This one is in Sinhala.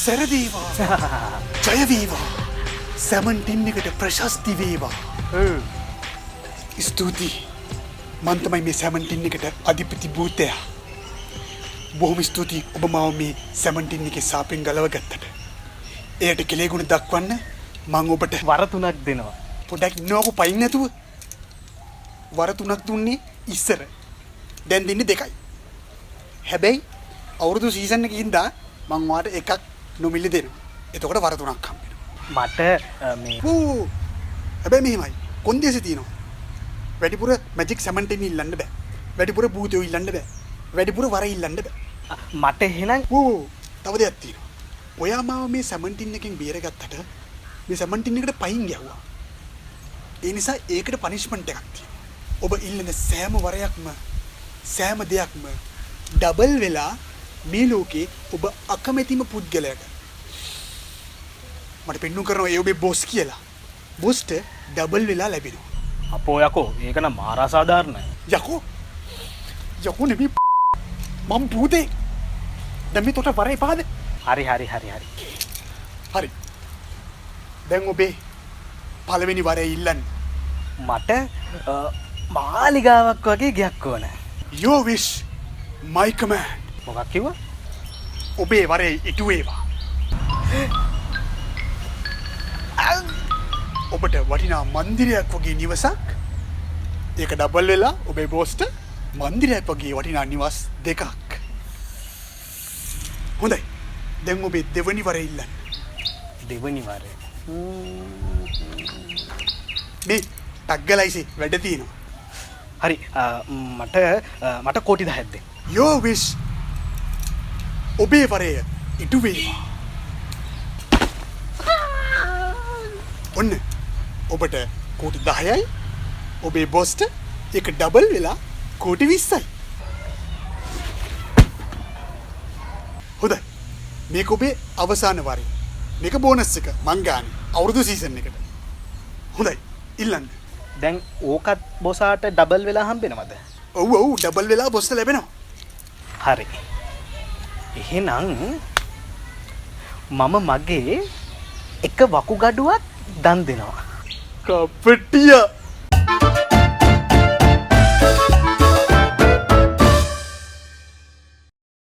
සැරදේවා. ජය වේවා. සැමන්ටින් එකට ප්‍රශස්ති වේවා. ස්තුතියි. මං තමයි මේ සැමන්ටින් එකට අධිපති භූතයා. බොහොම ස්තුතියි ඔබ මාව මේ සැමන්ටින් එකේ සාපෙන් ගලව ගත්තට. එයට කෙලෙගුණ දක්වන්න මං ඔබට වර 3ක් දෙනවා. පොඩක් ඉන්නවකෝ පයින් නැතුව. වර 3ක් දුන්නේ ඉස්සර. දැන් දෙන්නේ 2යි. හැබැයි අවුරුදු සීසන් එකකින් ඉඳලා මං ඔයාලට එකක් නොමිලේ දෙනවා. එතකොට වර 3ක් හම්බ වෙනවා. මට මේ හැබැයි මෙහෙමයි. කොන්දේසි තියෙනවා. වැඩිපුර මැජික් සැමන්ටින් ඉල්ලන්න බෑ. වැඩිපුර භූතයෝ ඉල්ලන්න බෑ. වැඩිපුර වර ඉල්ලන්න බෑ. මට එහෙනම් තව දෙයක් තියෙනවා. ඔයා මාව මේ සැමන්ටින් එකෙන් බේරගත්තට මේ සැමන්ටින් එකට පයින් ගැව්වා. ඒ නිසා ඒකට පනිෂ්මන්ට් එකක් තියෙනවා. ඔබ ඉල්ලන සෑම වරයක්ම සෑම දෙයක්ම ඩබල් වෙලා මේ ලෝකේ ඔබ අකමැතිම පුද්ගලයාට මට පෙන්නු කරනවා ඒ ඔබේ බොස් කියලා. බොස්ට ඩබල් වෙලා ලැබෙනවා. අපෝ යකෝ ඒක නම් මාර අසාධාරණයි. යකෝ නෙමෙයි මම පුතේ. දැන් මේ තොට වරේ පාද. හරි. හරි. දැන් ඔබේ පළවෙනි වරේ ඉල්ලන්න. මට මාලිගාවක් වගේ ගයක් ඕන. Your wish my command. මොකක් කිව්වා? ඔබේ වරේ ඉටු වේවා. ඔබට වටිනා මන්දිරයක් වගේ නිවසක්. ඒක ඩබල් වෙලා ඔබේ බොස්ට මන්දිරයක් වගේ වටිනා නිවස් 2ක්. හොඳයි. දැන් ඔබේ දෙවනි වරේ ඉල්ලන්න. දෙවනි වරේ. මේ ටග්ගලයිසි වැඩ තියෙනවා. හරි. මට කෝටි 10ක් දෙන්න. Your wish. ඔබේ වරය ඉටු වේවා. ඔන්න ඔබට කෝටි 10යි. ඔබේ බොස්ට ඒක ඩබල් වෙලා කෝටි 20යි. හොඳයි. මේක ඔබේ අවසාන වරය. මේක බෝනස් එක මං ගානේ අවුරුදු සීසන් එකට. හොඳයි. ඉල්ලන්න. දැන් ඕකත් බොසාට ඩබල් වෙලා හම්බෙනවද? ඔව් ඩබල් වෙලා බොස්ට ලැබෙනවා. හරි. එහෙනම් මම මගේ එක වකුගඩුවක් දන් දෙනවා. කපටියා